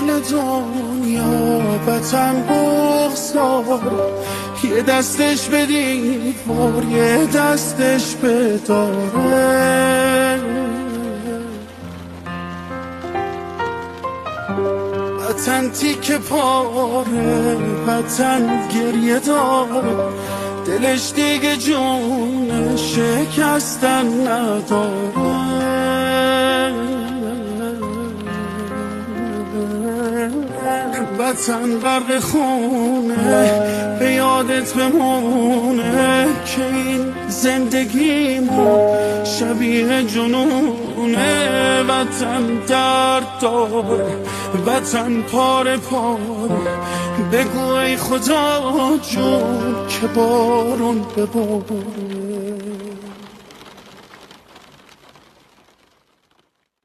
دل دنیا وطن بغض‌دار، یه دستش به دیوار یه دستش به داره. وطن تیکه پاره، وطن گریه داره، دلش دیگه جون شکستن نداره. وطن غرق خونه، به یادت بمونه که این زندگی ما شبیه جنونه. وطن درد داره، وطن پاره پاره، بگو ای خدا جون که بارون بباره.